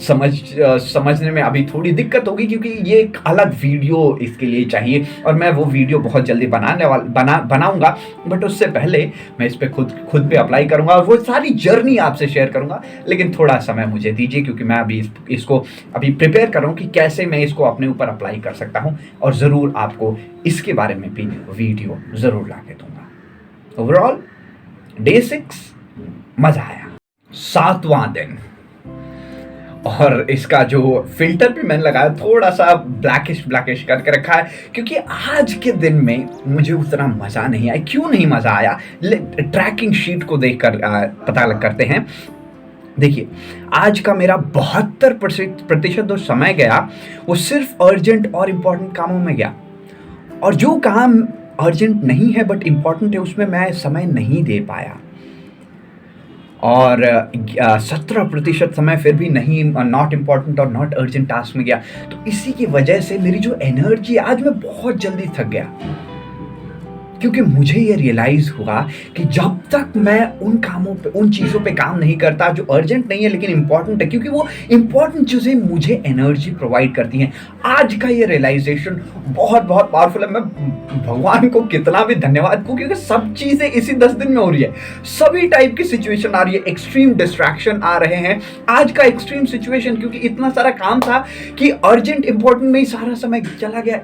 समझने में अभी थोड़ी दिक्कत होगी, क्योंकि ये एक अलग वीडियो इसके लिए चाहिए, और मैं वो वीडियो बहुत जल्दी बनाऊंगा। बट उससे पहले मैं इस पे खुद पे अप्लाई करूंगा, और वो सारी जर्नी आपसे शेयर करूंगा। लेकिन थोड़ा समय मुझे दीजिए, क्योंकि मैं अभी इसको प्रिपेयर कर रहा हूँ कि कैसे मैं इसको अपने ऊपर अप्लाई कर सकता हूँ, और ज़रूर आपको इसके बारे में भी वीडियो ज़रूर ला के दूंगा। ओवरऑल डे 6 मज़ा आया, 7वां दिन। और इसका जो फिल्टर भी मैंने लगाया, थोड़ा सा ब्लैकिश करके रखा है, क्योंकि आज के दिन में मुझे उतना मज़ा नहीं आया। क्यों नहीं मज़ा आया, ट्रैकिंग शीट को देखकर पता करते हैं। देखिए, आज का मेरा 72% जो समय गया वो सिर्फ अर्जेंट और इम्पोर्टेंट कामों में गया, और जो काम अर्जेंट नहीं है बट इम्पोर्टेंट है, उसमें मैं समय नहीं दे पाया। और 17% समय फिर भी नहीं, नॉट इम्पॉर्टेंट और नॉट अर्जेंट टास्क में गया। तो इसी की वजह से मेरी जो एनर्जी, आज मैं बहुत जल्दी थक गया, क्योंकि मुझे ये रियलाइज हुआ कि जब तक मैं उन चीज़ों पे काम नहीं करता जो अर्जेंट नहीं है लेकिन इंपॉर्टेंट है, क्योंकि वो इंपॉर्टेंट चीज़ें मुझे एनर्जी प्रोवाइड करती हैं। आज का ये रियलाइजेशन बहुत बहुत पावरफुल है। मैं भगवान को कितना भी धन्यवाद दूं, क्योंकि सब चीज़ें इसी 10 दिन में हो रही है। सभी टाइप की सिचुएशन आ रही है, एक्सट्रीम डिस्ट्रैक्शन आ रहे हैं। आज का एक्सट्रीम सिचुएशन, क्योंकि इतना सारा काम था कि अर्जेंट इंपॉर्टेंट में ही सारा समय चला गया,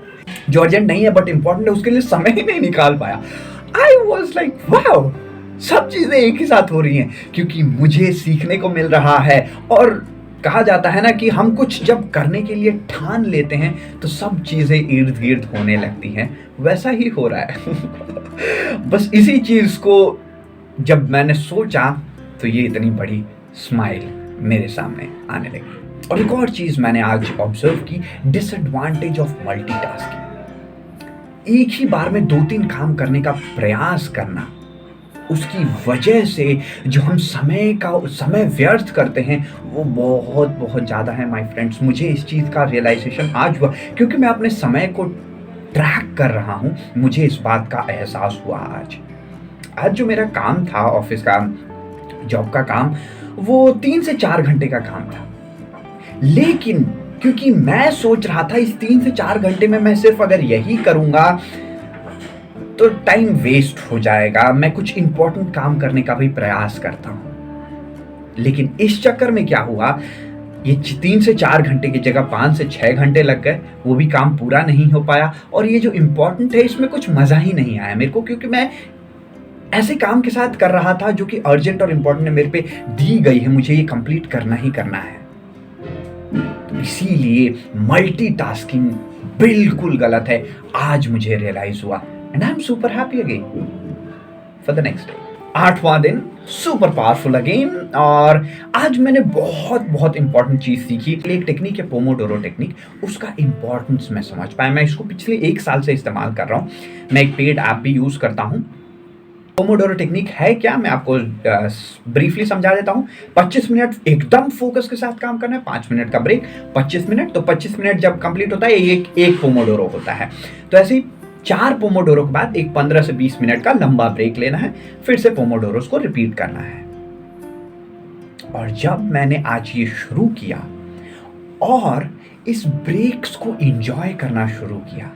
जो अर्जेंट नहीं है बट इंपॉर्टेंट है उसके लिए समय ही नहीं निकाल पाया। आई वॉज लाइक वाओ, सब चीजें एक ही साथ हो रही हैं, क्योंकि मुझे सीखने को मिल रहा है। और कहा जाता है ना कि हम कुछ जब करने के लिए ठान लेते हैं तो सब चीजें इर्द गिर्द होने लगती हैं, वैसा ही हो रहा है। बस इसी चीज को जब मैंने सोचा तो ये इतनी बड़ी स्माइल मेरे सामने आने लगी। और एक और चीज मैंने आज ऑब्जर्व की, डिसएडवांटेज ऑफ मल्टीटास्किंग। एक ही बार में 2-3 काम करने का प्रयास करना, उसकी वजह से जो हम समय व्यर्थ करते हैं वो बहुत बहुत ज़्यादा है माय फ्रेंड्स। मुझे इस चीज़ का रियलाइजेशन आज हुआ, क्योंकि मैं अपने समय को ट्रैक कर रहा हूँ। मुझे इस बात का एहसास हुआ आज जो मेरा काम था, ऑफिस का, जॉब का काम, वो 3 से 4 घंटे का काम था। लेकिन क्योंकि मैं सोच रहा था इस 3 से 4 घंटे में मैं सिर्फ अगर यही करूंगा तो टाइम वेस्ट हो जाएगा, मैं कुछ इंपॉर्टेंट काम करने का भी प्रयास करता हूं। लेकिन इस चक्कर में क्या हुआ, ये 3 से 4 घंटे की जगह 5 से 6 घंटे लग गए, वो भी काम पूरा नहीं हो पाया। और ये जो इंपॉर्टेंट है इसमें कुछ मजा ही नहीं आया मेरे को, क्योंकि मैं ऐसे काम के साथ कर रहा था जो कि अर्जेंट और इंपॉर्टेंट मेरे पे दी गई है, मुझे ये कंप्लीट करना ही करना है। तो इसीलिए मल्टीटास्किंग बिल्कुल गलत है, आज मुझे रियलाइज हुआ and I am super happy again for the next day. 8वां दिन सुपर पावरफुल अगेन, और आज मैंने बहुत बहुत इंपॉर्टेंट चीज सीखी। एक टेक्निक है पोमोडोरो टेक्निक, उसका इंपॉर्टेंस मैं समझ पाया। मैं इसको पिछले 1 साल से इस्तेमाल कर रहा हूँ। मैं एक पेड ऐप भी यूज करता हूँ। पोमोडोरो टेक्निक है क्या, मैं आपको ब्रीफली समझा देता हूँ। 25 मिनट एकदम फोकस के साथ काम करना है, 5 मिनट का ब्रेक, 25 मिनट। तो 25 मिनट जब कंप्लीट होता है एक पोमोडोरो होता है। तो ऐसे ही 4 पोमोडोरो के बाद एक 15 से 20 मिनट का लंबा ब्रेक लेना है, फिर से पोमोडोरोस को रिपीट करना है। और जब मैंने आज ये शुरू किया और इस ब्रेक्स को एंजॉय करना शुरू किया,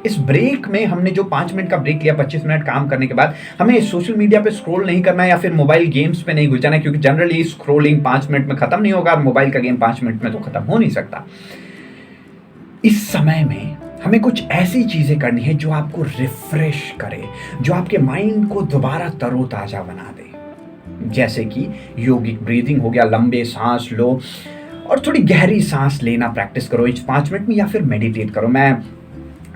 इस ब्रेक में हमने जो 5 मिनट का ब्रेक लिया, 25 मिनट काम करने के बाद हमें सोशल मीडिया पे स्क्रॉल नहीं करना है या फिर मोबाइल गेम्स पे नहीं घुस जाना है, क्योंकि जनरली स्क्रॉलिंग 5 मिनट में खत्म नहीं होगा और मोबाइल का गेम 5 मिनट में तो खत्म हो नहीं सकता। इस समय में हमें कुछ ऐसी चीजें करनी है जो आपको रिफ्रेश करे, जो आपके माइंड को दोबारा तरोताजा बना दे। जैसे कि योगिक ब्रीदिंग हो गया, लंबे सांस लो और थोड़ी गहरी सांस लेना प्रैक्टिस करो इस 5 मिनट में, या फिर मेडिटेट करो। मैं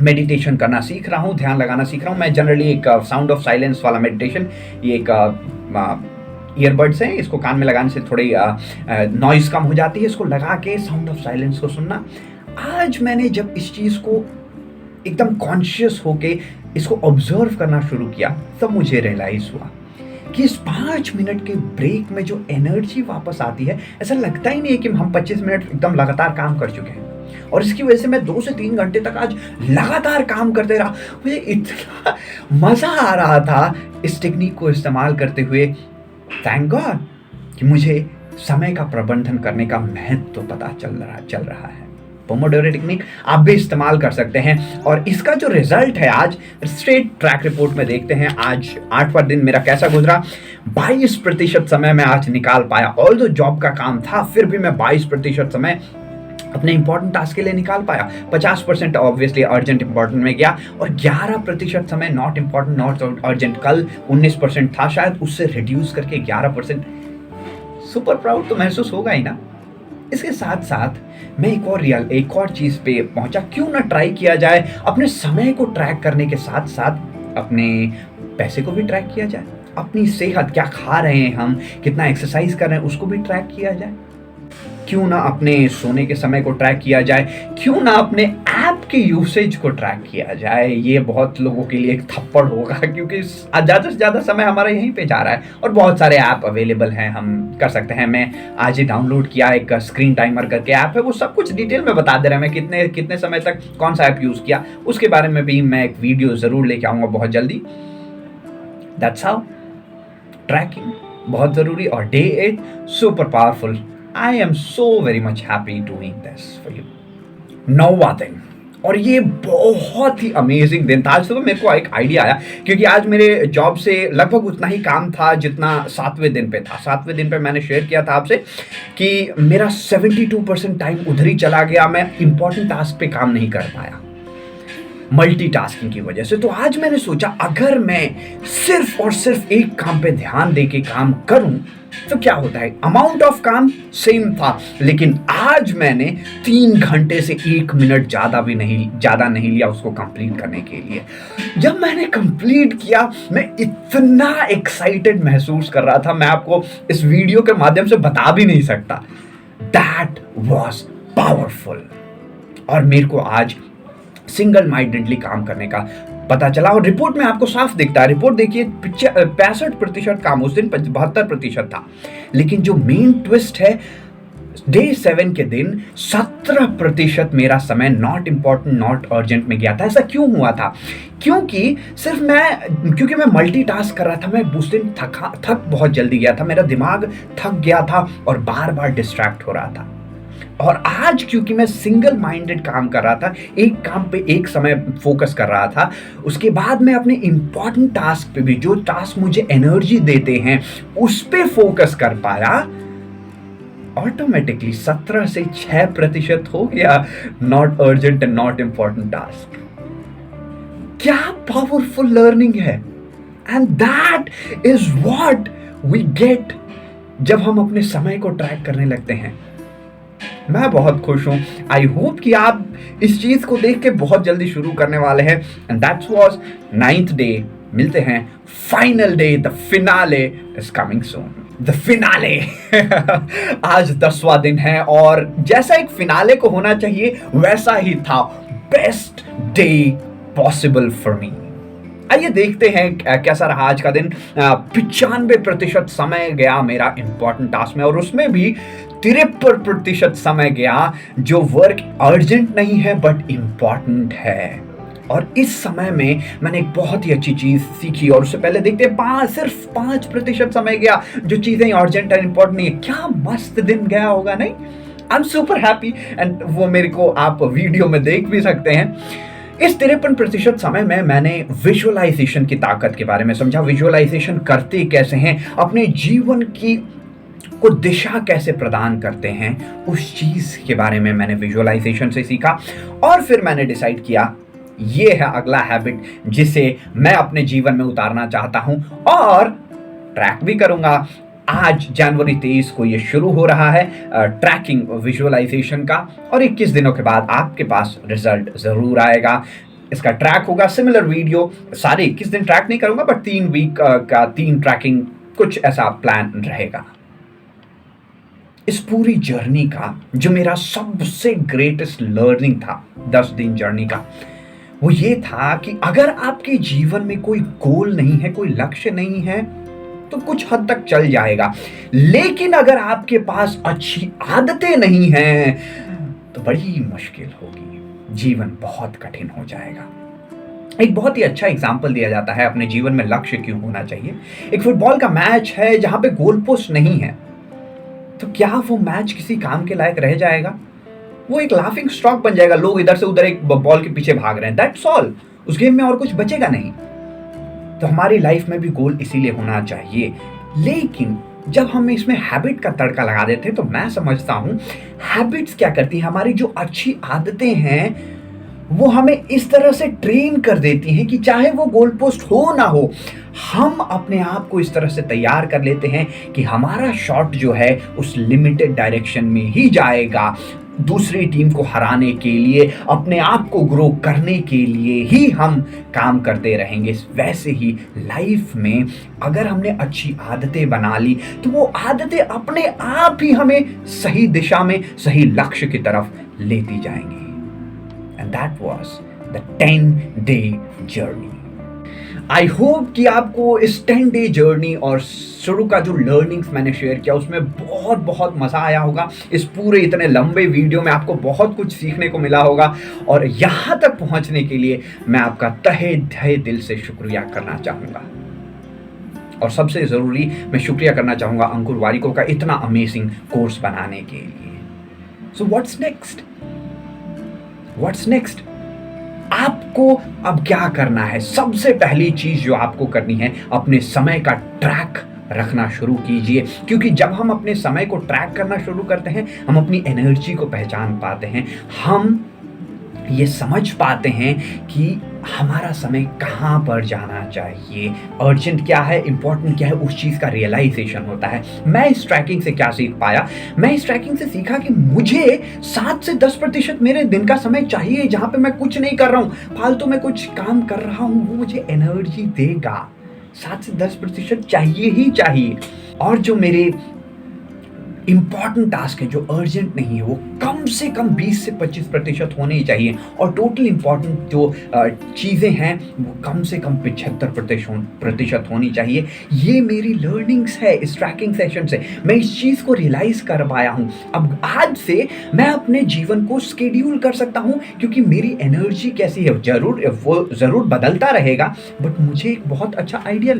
मेडिटेशन करना सीख रहा हूँ, ध्यान लगाना सीख रहा हूँ। मैं जनरली एक साउंड ऑफ साइलेंस वाला मेडिटेशन, ये एक ईयरबड्स हैं, इसको कान में लगाने से थोड़ी नॉइज कम हो जाती है, इसको लगा के साउंड ऑफ साइलेंस को सुनना। आज मैंने जब इस चीज़ को एकदम कॉन्शियस होके इसको ऑब्जर्व करना शुरू किया, तब मुझे रियलाइज हुआ कि इस 5 मिनट के ब्रेक में जो एनर्जी वापस आती है, ऐसा लगता ही नहीं है कि हम 25 मिनट एकदम लगातार काम कर चुके हैं। और इसकी वजह से मैं 2 से 3 घंटे तक आज लगातार काम करते रहा। मुझे इतना मजा आ रहा था इस टेक्निक को इस्तेमाल करते हुए। थैंक गॉड कि मुझे समय का प्रबंधन करने का महत्व तो पता चल रहा है। पोमोडोरो टेक्निक आप भी इस्तेमाल कर सकते हैं, और इसका जो रिजल्ट है आज स्ट्रेट ट्रैक रिपोर्ट में देखते हैं। आज 8वां दिन मेरा कैसा गुजरा। 22% समय मैं आज निकाल पाया। ऑल्दो जॉब का काम था, फिर भी मैं 22% समय अपने इंपॉर्टेंट टास्क के लिए निकाल पाया। 50% ऑब्वियसली अर्जेंट इंपॉर्टेंट में गया, और 11% समय नॉट इंपॉर्टेंट नॉट अर्जेंट। कल 19% था शायद, उससे रिड्यूस करके 11%। सुपर प्राउड तो महसूस होगा ही ना। इसके साथ साथ मैं एक और चीज पे पहुंचा, क्यों ना ट्राई किया जाए, अपने समय को ट्रैक करने के साथ साथ अपने पैसे को भी ट्रैक किया जाए। अपनी सेहत, क्या खा रहे हैं हम, कितना एक्सरसाइज कर रहे हैं, उसको भी ट्रैक किया जाए। क्यों ना अपने सोने के समय को ट्रैक किया जाए, क्यों ना अपने ऐप के यूसेज को ट्रैक किया जाए। ये बहुत लोगों के लिए एक थप्पड़ होगा, क्योंकि ज़्यादा से ज़्यादा समय हमारा यहीं पे जा रहा है, और बहुत सारे ऐप अवेलेबल हैं, हम कर सकते हैं। मैं आज ही डाउनलोड किया एक स्क्रीन टाइमर करके ऐप है, वो सब कुछ डिटेल में बता दे रहा है, मैं कितने समय तक कौन सा ऐप यूज़ किया। उसके बारे में भी मैं एक वीडियो ज़रूर लेके आऊँगा बहुत जल्दी। दैट्स हाउ ट्रैकिंग बहुत ज़रूरी। और day 8 super powerful. I am so very much happy doing this for you. 9वां दिन, और ये बहुत ही अमेजिंग दिन था। आज सुबह मेरे को एक आइडिया आया, क्योंकि आज मेरे जॉब से लगभग उतना ही काम था जितना 7वें दिन पे था। 7वें दिन पे मैंने शेयर किया था आपसे कि मेरा 72% टाइम उधर ही चला गया, मैं इंपॉर्टेंट टास्क पे काम नहीं कर पाया मल्टीटास्किंग की वजह से। तो आज मैंने सोचा, अगर मैं सिर्फ और सिर्फ एक काम पे ध्यान दे के काम करूं तो क्या होता है। अमाउंट ऑफ काम सेम था, लेकिन आज मैंने 3 घंटे से 1 मिनट ज्यादा नहीं लिया उसको कंप्लीट करने के लिए। जब मैंने कंप्लीट किया, मैं इतना एक्साइटेड महसूस कर रहा था, मैं आपको इस वीडियो के माध्यम से बता भी नहीं सकता। That was powerful. और मेरे को आज सिंगल माइंडेडली काम करने का पता चला, और रिपोर्ट में आपको साफ दिखता है। रिपोर्ट देखिए, 65% काम, उस दिन 72% था। लेकिन जो मेन ट्विस्ट है, डे 7 के दिन 17% मेरा समय नॉट इंपॉर्टेंट नॉट अर्जेंट में गया था। ऐसा क्यों हुआ था? क्योंकि मैं मल्टीटास्क कर रहा था। मैं उस दिन थक बहुत जल्दी गया था, मेरा दिमाग थक गया था और बार बार डिस्ट्रैक्ट हो रहा था। और आज क्योंकि मैं सिंगल माइंडेड काम कर रहा था, एक काम पे एक समय फोकस कर रहा था, उसके बाद मैं अपने इंपॉर्टेंट टास्क पे भी, जो टास्क मुझे एनर्जी देते हैं, उस पे फोकस कर पाया। ऑटोमेटिकली 17 से 6% हो गया not urgent and not important task. क्या पावरफुल लर्निंग है। And that is what we get जब हम अपने समय को ट्रैक करने लगते हैं। मैं बहुत खुश हूं। आई होप कि आप इस चीज को देख के बहुत जल्दी शुरू करने वाले हैं। And that's was 9th day. मिलते हैं final day, the finale is coming soon. The finale आज 10वां दिन है और जैसा एक फिनाले को होना चाहिए वैसा ही था। Best day possible for me. आइए देखते हैं कैसा रहा आज का दिन। 95% समय गया मेरा इंपॉर्टेंट टास्क में और उसमें भी 53% समय गया जो वर्क अर्जेंट नहीं है बट इंपॉर्टेंट है। और इस समय में मैंने एक बहुत ही अच्छी चीज सीखी। और उससे पहले देखते हैं सिर्फ 5% समय गया जो चीजें अर्जेंट एंड इंपॉर्टेंट नहीं है। क्या मस्त दिन गया होगा, नहीं? आई एम सुपर हैप्पी एंड वो मेरे को आप वीडियो में देख भी सकते हैं। इस 53% समय में मैंने विजुअलाइजेशन की ताकत के बारे में समझा। विजुअलाइजेशन करते कैसे हैं, अपने जीवन की को दिशा कैसे प्रदान करते हैं, उस चीज के बारे में मैंने विजुअलाइजेशन से सीखा। और फिर मैंने डिसाइड किया ये है अगला हैबिट जिसे मैं अपने जीवन में उतारना चाहता हूं और ट्रैक भी करूंगा। आज जनवरी 23 को ये शुरू हो रहा है ट्रैकिंग विजुअलाइजेशन का और 21 दिनों के बाद आपके पास रिजल्ट जरूर आएगा। इसका ट्रैक होगा सिमिलर वीडियो। सारे 21 दिन ट्रैक नहीं करूंगा बट 3 वीक का 3 ट्रैकिंग कुछ ऐसा प्लान रहेगा। इस पूरी जर्नी का जो मेरा सबसे ग्रेटेस्ट लर्निंग था 10 दिन जर्नी का, वो ये था कि अगर आपके जीवन में कोई गोल नहीं है, कोई लक्ष्य नहीं है तो कुछ हद तक चल जाएगा। लेकिन अगर आपके पास अच्छी आदतें नहीं हैं तो बड़ी मुश्किल होगी, जीवन बहुत कठिन हो जाएगा। एक बहुत ही अच्छा एग्जाम्पल दिया जाता है अपने जीवन में लक्ष्य क्यों होना चाहिए। एक फुटबॉल का मैच है जहां पे गोल पोस्ट नहीं है, तो क्या वो मैच किसी काम के लायक रह जाएगा? वो एक लाफिंग स्टॉक बन जाएगा। लोग इधर से उधर एक बॉल के पीछे भाग रहे हैं, दैट्स ऑल। उस गेम में और कुछ बचेगा नहीं। तो हमारी लाइफ में भी गोल इसीलिए होना चाहिए। लेकिन जब हम इसमें हैबिट का तड़का लगा देते हैं तो मैं समझता हूं हैबिट्स क्या करती हैं, हमारी जो अच्छी आदतें हैं वो हमें इस तरह से ट्रेन कर देती हैं कि चाहे वो गोल पोस्ट हो ना हो, हम अपने आप को इस तरह से तैयार कर लेते हैं कि हमारा शॉट जो है उस लिमिटेड डायरेक्शन में ही जाएगा। दूसरी टीम को हराने के लिए, अपने आप को ग्रो करने के लिए ही हम काम करते रहेंगे। वैसे ही लाइफ में अगर हमने अच्छी आदतें बना ली तो वो आदतें अपने आप ही हमें सही दिशा में, सही लक्ष्य की तरफ लेती जाएंगी। And that was the 10-day journey. I hope कि आपको इस 10-day जर्नी और शुरू का जो लर्निंग्स मैंने शेयर किया उसमें बहुत बहुत मज़ा आया होगा। इस पूरे इतने लंबे वीडियो में आपको बहुत कुछ सीखने को मिला होगा और यहाँ तक पहुँचने के लिए मैं आपका तहे दिल से शुक्रिया करना चाहूँगा। और सबसे ज़रूरी मैं शुक्रिया करना चाहूँगा अंकुर वारिको का इतना अमेजिंग कोर्स बनाने के लिए। So what's next? What's next? आपको अब क्या करना है? सबसे पहली चीज जो आपको करनी है, अपने समय का ट्रैक रखना शुरू कीजिए। क्योंकि जब हम अपने समय को ट्रैक करना शुरू करते हैं, हम अपनी एनर्जी को पहचान पाते हैं, हम ये समझ पाते हैं कि हमारा समय कहाँ पर जाना चाहिए, अर्जेंट क्या है, इंपॉर्टेंट क्या है, उस चीज़ का रियलाइजेशन होता है। मैं इस ट्रैकिंग से क्या सीख पाया? मैं इस ट्रैकिंग से सीखा कि मुझे 7 से 10% मेरे दिन का समय चाहिए जहाँ पे मैं कुछ नहीं कर रहा हूँ, फालतू में कुछ काम कर रहा हूँ, वो मुझे एनर्जी देगा। 7 से 10% चाहिए ही चाहिए। और जो मेरे इंपॉर्टेंट टास्क है, जो अर्जेंट नहीं है, वो कम से कम 20 से 25% होने ही चाहिए। और टोटल इंपॉर्टेंट जो चीज़ें हैं वो कम से कम 75% होनी चाहिए। ये मेरी लर्निंग्स है इस ट्रैकिंग सेशन से। मैं इस चीज़ को रियलाइज़ कर पाया हूँ। अब आज से मैं अपने जीवन को स्केड्यूल कर सकता हूँ क्योंकि मेरी एनर्जी कैसी है वो ज़रूर बदलता रहेगा, बट मुझे एक बहुत अच्छा आइडिया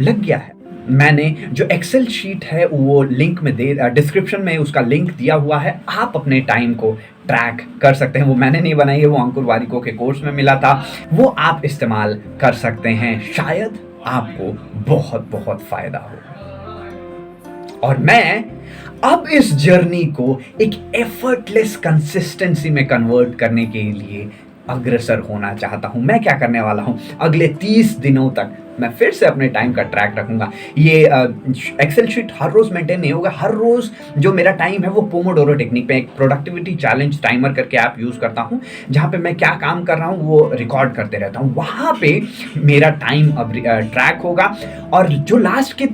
लग गया है। मैंने जो एक्सेल शीट है वो लिंक में डिस्क्रिप्शन में उसका लिंक दिया हुआ है। आप अपने टाइम को ट्रैक कर सकते हैं। वो मैंने नहीं बनाई है, वो अंकुर वारिको के कोर्स में मिला था, वो आप इस्तेमाल कर सकते हैं। शायद आपको बहुत बहुत फायदा हो। और मैं अब इस जर्नी को एक एफर्टलेस कंसिस्टेंसी में कन्वर्ट करने के लिए अग्रसर होना चाहता हूं। मैं क्या करने वाला हूं? अगले 30 दिनों तक मैं फिर से अपने टाइम का ट्रैक रखूंगा। ये एक्सेल शीट हर रोज मेंटेन नहीं होगा। हर रोज जो मेरा टाइम है वो पोमोडोरो टेक्निक पे एक प्रोडक्टिविटी चैलेंज टाइमर करके ऐप यूज करता हूँ, जहाँ पे मैं क्या काम कर रहा हूँ वो रिकॉर्ड करते रहता हूँ। वहाँ पे मेरा टाइम अब ट्रैक होगा, और जो लास्ट के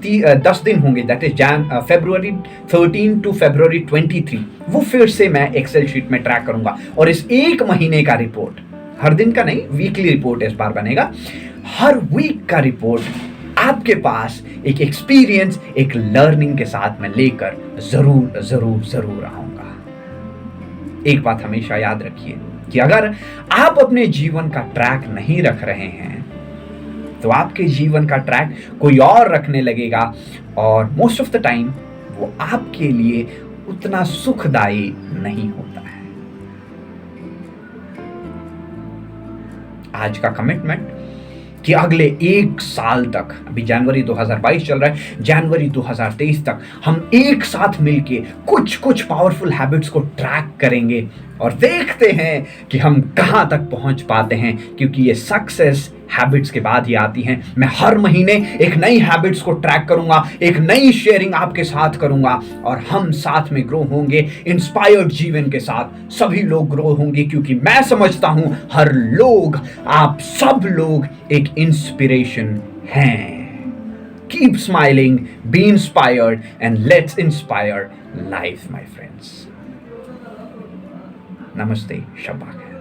10 दिन होंगे, that is February 13 to February 23, वो फिर से मैं एक्सेल शीट में ट्रैक करूंगा। और इस एक महीने का रिपोर्ट, हर दिन का नहीं, वीकली रिपोर्ट इस बार बनेगा, हर वीक का रिपोर्ट आपके पास एक एक्सपीरियंस, एक लर्निंग के साथ मैं लेकर जरूर जरूर जरूर आऊंगा। एक बात हमेशा याद रखिए कि अगर आप अपने जीवन का ट्रैक नहीं रख रहे हैं तो आपके जीवन का ट्रैक कोई और रखने लगेगा, और मोस्ट ऑफ द टाइम वो आपके लिए उतना सुखदायी नहीं होता है। आज का कमिटमेंट कि अगले 1 साल तक, अभी जनवरी 2022 चल रहा है, जनवरी 2023 तक हम एक साथ मिलके कुछ पावरफुल हैबिट्स को ट्रैक करेंगे और देखते हैं कि हम कहां तक पहुंच पाते हैं, क्योंकि ये सक्सेस हैबिट्स के बाद ही आती हैं। मैं हर महीने एक नई हैबिट्स को ट्रैक करूंगा, एक नई शेयरिंग आपके साथ करूंगा, और हम साथ में ग्रो होंगे इंस्पायर्ड जीवन के साथ। सभी लोग ग्रो होंगे, क्योंकि मैं समझता हूं हर लोग, आप सब लोग एक इंस्पिरेशन हैं। Keep smiling, B inspired, and let's inspire life my friends. नमस्ते, शब्बा खैर।